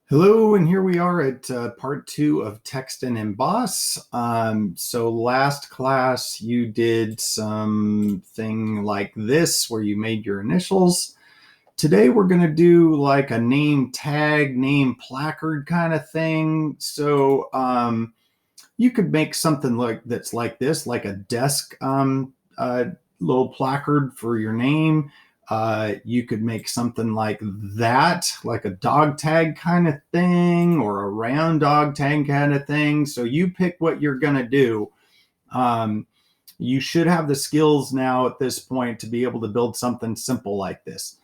Hello, and here we are at part two of text and emboss. So last class you did something like this where you made your initials. Today we're going to do like a name tag, name placard kind of thing. So you could make something like that's like this, like a desk little placard for your name. You could make something like that, like a dog tag kind of thing, or a round dog tag kind of thing. So you pick what you're going to do. Um, you should have the skills now at this point to be able to build something simple like this.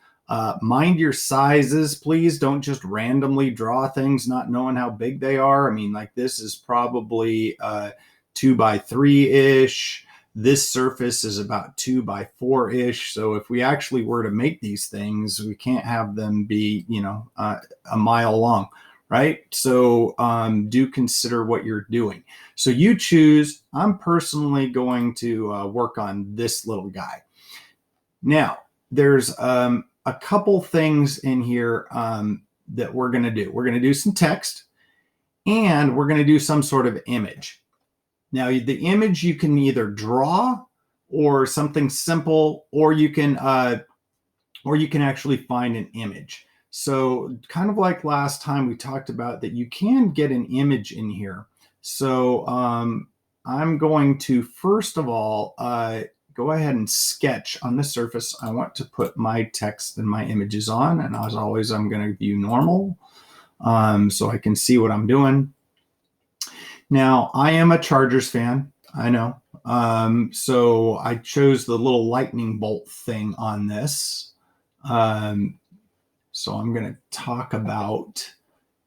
Mind your sizes, please. Don't just randomly draw things not knowing how big they are. I mean, like this is probably 2 by 3-ish. This surface is about 2 by 4-ish. So if we actually were to make these things, we can't have them be, a mile long, right? So do consider what you're doing. So you choose. I'm personally going to work on this little guy. Now, there's a couple things in here that we're going to do. We're going to do some text, and we're going to do some sort of image. Now, the image you can either draw or something simple, or you can actually find an image. So kind of like last time we talked about that you can get an image in here. So I'm going to first of all go ahead and sketch on the surface. I want to put my text and my images on, and as always I'm going to view normal so I can see what I'm doing. Now, I am a Chargers fan, I know. So I chose the little lightning bolt thing on this. So I'm going to talk about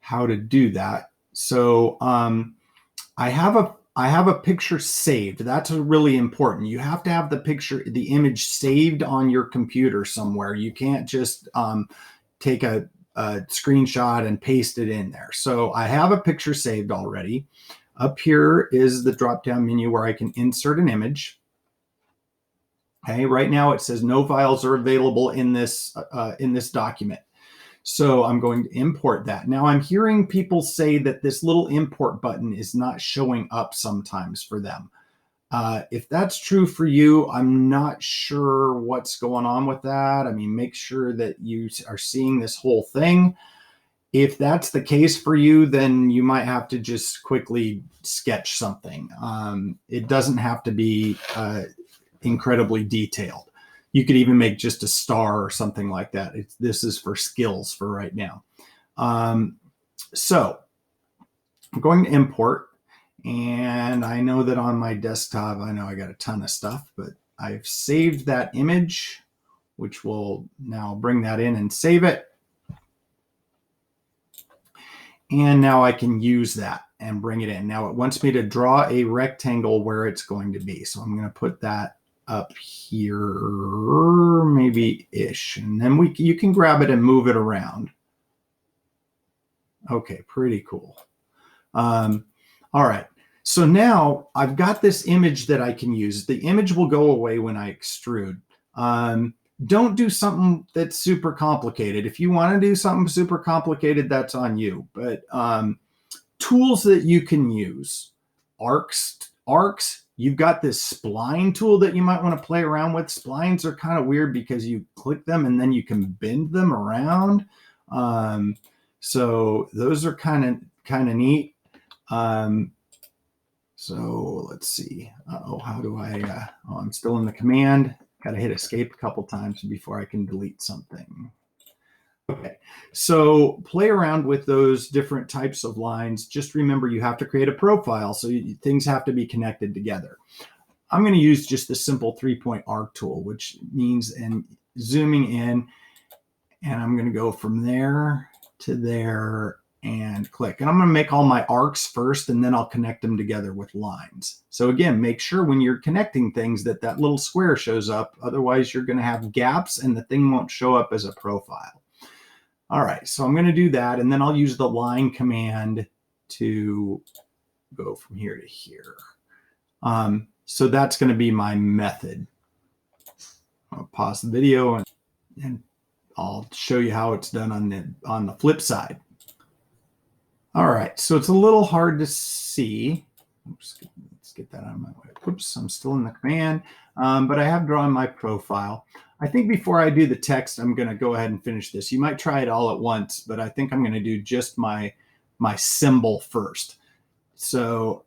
how to do that. So I have a picture saved. That's really important. You have to have the image saved on your computer somewhere. You can't just take a screenshot and paste it in there. So I have a picture saved already. Up here is the drop-down menu where I can insert an image. Okay, right now it says no files are available in this document. So I'm going to import that. Now I'm hearing people say that this little import button is not showing up sometimes for them. If that's true for you, I'm not sure what's going on with that. I mean, make sure that you are seeing this whole thing. If that's the case for you, then you might have to just quickly sketch something. It doesn't have to be incredibly detailed. You could even make just a star or something like that. This is for skills for right now. So I'm going to import, and I know that on my desktop, I know I got a ton of stuff, but I've saved that image, which will now bring that in and save it. And now I can use that and bring it in. Now it wants me to draw a rectangle where it's going to be. So I'm going to put that up here, maybe ish. And then you can grab it and move it around. Okay, pretty cool. All right. So now I've got this image that I can use. The image will go away when I extrude. Don't do something that's super complicated. If you want to do something super complicated, that's on you. But tools that you can use, arcs, you've got this spline tool that you might want to play around with. Splines are kind of weird because you click them and then you can bend them around. So those are kind of neat. So let's see. How do I, I'm still in the command. Got to hit escape a couple times before I can delete something. Okay, so play around with those different types of lines. Just remember you have to create a profile, so things have to be connected together. I'm going to use just the simple 3-point arc tool, which means zooming in, and I'm going to go from there to there and click. And I'm going to make all my arcs first, and then I'll connect them together with lines. So again, make sure when you're connecting things that little square shows up. Otherwise, you're going to have gaps, and the thing won't show up as a profile. All right, so I'm going to do that, and then I'll use the line command to go from here to here. So that's going to be my method. I'll pause the video and I'll show you how it's done on the flip side. All right, so it's a little hard to see. Oops, let's get that out of my way. Whoops, I'm still in the command, but I have drawn my profile. I think before I do the text, I'm going to go ahead and finish this. You might try it all at once, but I think I'm going to do just my symbol first. So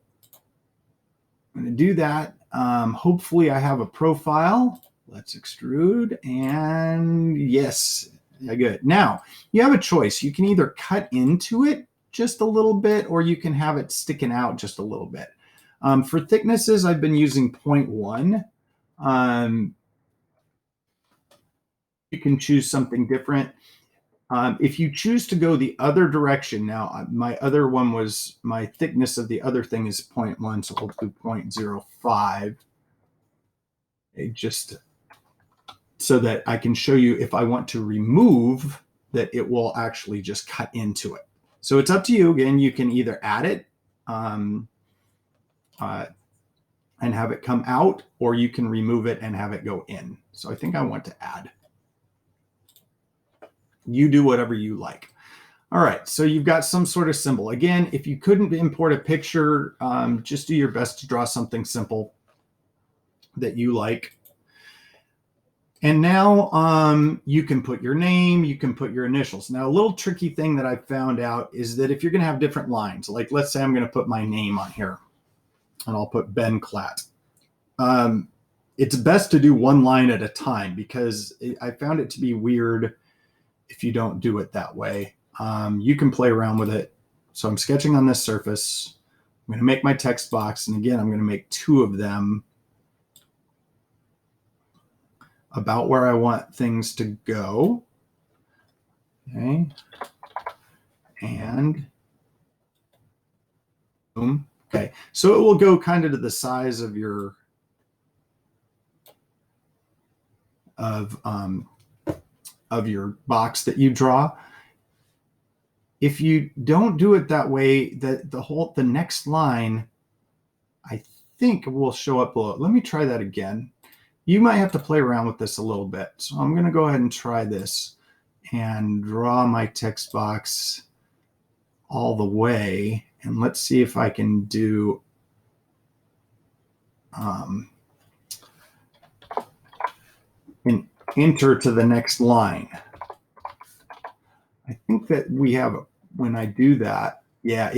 I'm going to do that. Hopefully I have a profile. Let's extrude, and yes, yeah, good. Now you have a choice. You can either cut into it just a little bit, or you can have it sticking out just a little bit. For thicknesses, I've been using 0.1. You can choose something different. If you choose to go the other direction, now my other one was, my thickness of the other thing is 0.1, so we'll do 0.05. Okay, just so that I can show you if I want to remove that, it will actually just cut into it. So it's up to you. Again, you can either add it and have it come out, or you can remove it and have it go in. So I think I want to add. You do whatever you like. All right, so you've got some sort of symbol. Again, if you couldn't import a picture, just do your best to draw something simple that you like. And now you can put your name, you can put your initials. Now, a little tricky thing that I found out is that if you're going to have different lines, like let's say I'm going to put my name on here, and I'll put Ben Klatt. It's best to do one line at a time, because I found it to be weird if you don't do it that way. You can play around with it. So I'm sketching on this surface. I'm going to make my text box, and again, I'm going to make 2 of them about where I want things to go. Okay. And boom. Okay. So it will go kind of to the size of your of your box that you draw. If you don't do it that way, the next line, I think, will show up below. Let me try that again. You might have to play around with this a little bit. So I'm going to go ahead and try this and draw my text box all the way. And let's see if I can do an enter to the next line. I think that we have, when I do that, yeah,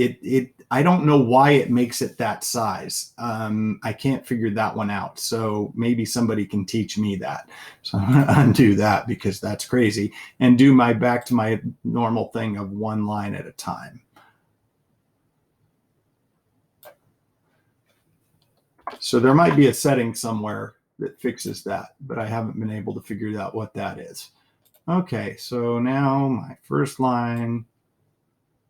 I don't know why it makes it that size. I can't figure that one out. So maybe somebody can teach me that. So I'm going to undo that, because that's crazy, and do back to my normal thing of one line at a time. So there might be a setting somewhere that fixes that, but I haven't been able to figure out what that is. Okay, so now my first line,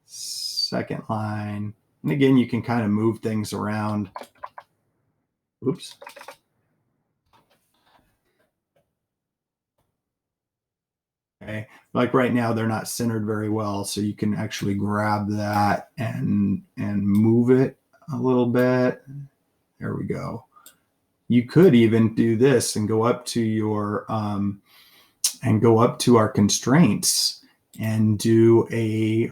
second line, and again, you can kind of move things around. Oops. Okay, like right now, they're not centered very well, so you can actually grab that and move it a little bit. There we go. You could even do this and go up to your our constraints and do a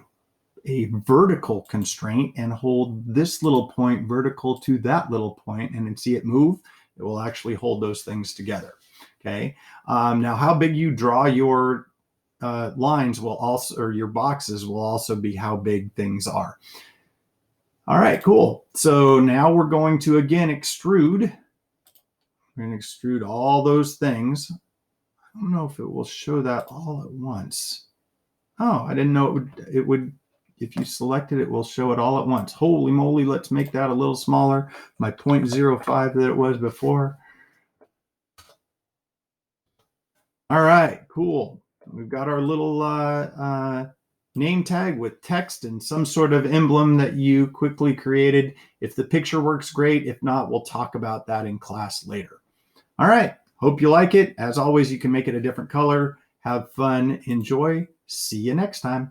vertical constraint and hold this little point vertical to that little point, and then see it move. It will actually hold those things together. Okay. Now, how big you draw your lines will also, or your boxes will also be how big things are. All right, cool. So now we're going to again extrude. We're going to extrude all those things. I don't know if it will show that all at once. Oh, I didn't know it would, if you select it, it will show it all at once. Holy moly, let's make that a little smaller. My 0.05 that it was before. All right, cool. We've got our little name tag with text and some sort of emblem that you quickly created. If the picture works, great. If not, we'll talk about that in class later. All right, hope you like it. As always, you can make it a different color. Have fun, enjoy. See you next time.